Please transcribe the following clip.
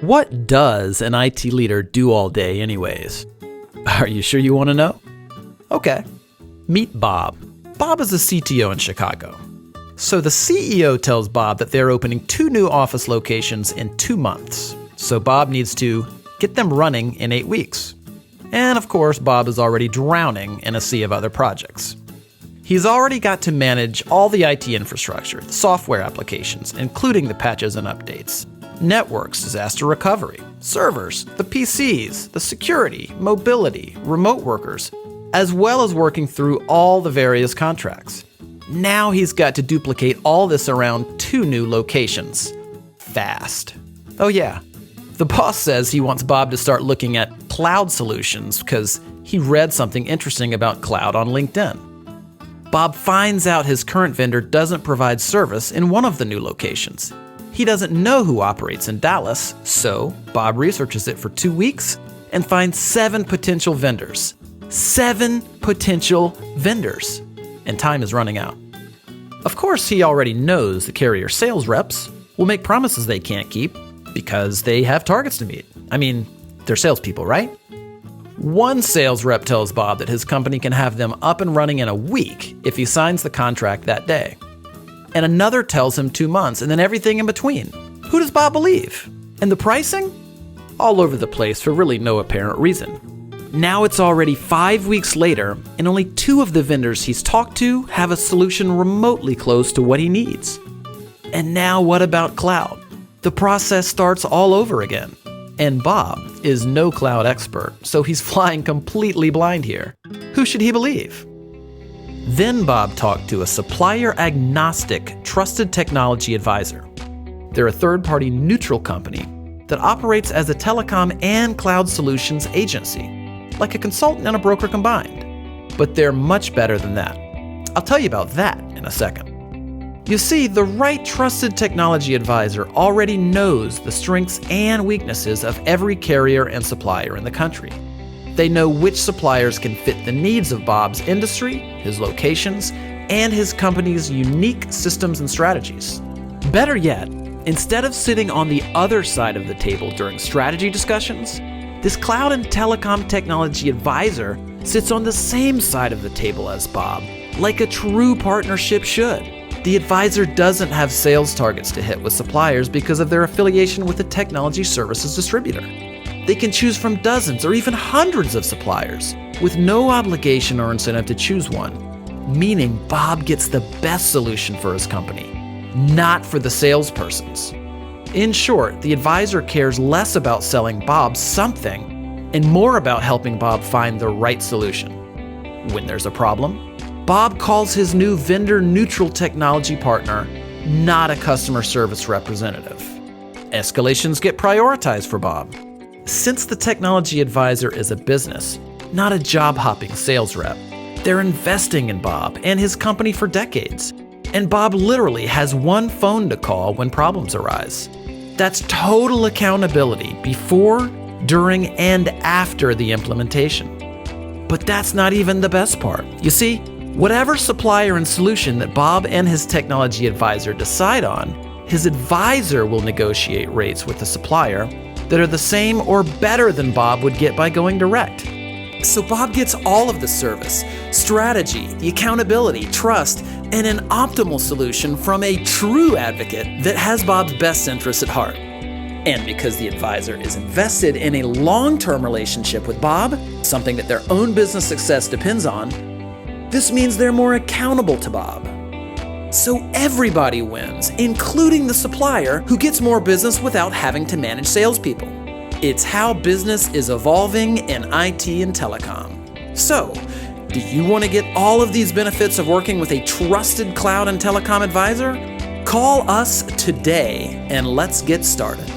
What does an IT leader do all day anyways? Are you sure you want to know? Okay. Meet Bob. Bob is a CTO in Chicago. So the CEO tells Bob that they're opening 2 new office locations in 2 months. So Bob needs to get them running in 8 weeks. And of course, Bob is already drowning in a sea of other projects. He's already got to manage all the IT infrastructure, the software applications, including the patches and updates, networks, disaster recovery, servers, the PCs, the security, mobility, remote workers, as well as working through all the various contracts. Now he's got to duplicate all this around 2 new locations. Fast. Oh yeah, the boss says he wants Bob to start looking at cloud solutions because he read something interesting about cloud on LinkedIn. Bob finds out his current vendor doesn't provide service in one of the new locations. He doesn't know who operates in Dallas, so Bob researches it for 2 weeks and finds 7 potential vendors. 7 potential vendors. And time is running out. Of course, he already knows the carrier sales reps will make promises they can't keep because they have targets to meet. I mean, they're salespeople, right? One sales rep tells Bob that his company can have them up and running in a week if he signs the contract that day. And another tells him 2 months, and then everything in between. Who does Bob believe? And the pricing? All over the place for really no apparent reason. Now it's already 5 weeks later, and only 2 of the vendors he's talked to have a solution remotely close to what he needs. And now what about cloud? The process starts all over again. And Bob is no cloud expert, so he's flying completely blind here. Who should he believe? Then Bob talked to a supplier-agnostic, trusted technology advisor. They're a third-party neutral company that operates as a telecom and cloud solutions agency, like a consultant and a broker combined. But they're much better than that. I'll tell you about that in a second. You see, the right trusted technology advisor already knows the strengths and weaknesses of every carrier and supplier in the country. They know which suppliers can fit the needs of Bob's industry, his locations, and his company's unique systems and strategies. Better yet, instead of sitting on the other side of the table during strategy discussions, this cloud and telecom technology advisor sits on the same side of the table as Bob, like a true partnership should. The advisor doesn't have sales targets to hit with suppliers because of their affiliation with a technology services distributor. They can choose from dozens or even hundreds of suppliers with no obligation or incentive to choose one, meaning Bob gets the best solution for his company, not for the salespersons. In short, the advisor cares less about selling Bob something and more about helping Bob find the right solution. When there's a problem, Bob calls his new vendor-neutral technology partner, not a customer service representative. Escalations get prioritized for Bob. Since the technology advisor is a business, not a job-hopping sales rep, they're investing in Bob and his company for decades. And Bob literally has one phone to call when problems arise. That's total accountability before, during, and after the implementation. But that's not even the best part. You see, whatever supplier and solution that Bob and his technology advisor decide on, his advisor will negotiate rates with the supplier that are the same or better than Bob would get by going direct. So Bob gets all of the service, strategy, the accountability, trust, and an optimal solution from a true advocate that has Bob's best interests at heart. And because the advisor is invested in a long-term relationship with Bob, something that their own business success depends on, this means they're more accountable to Bob. So everybody wins, including the supplier who gets more business without having to manage salespeople. It's how business is evolving in IT and telecom. So, do you want to get all of these benefits of working with a trusted cloud and telecom advisor? Call us today and let's get started.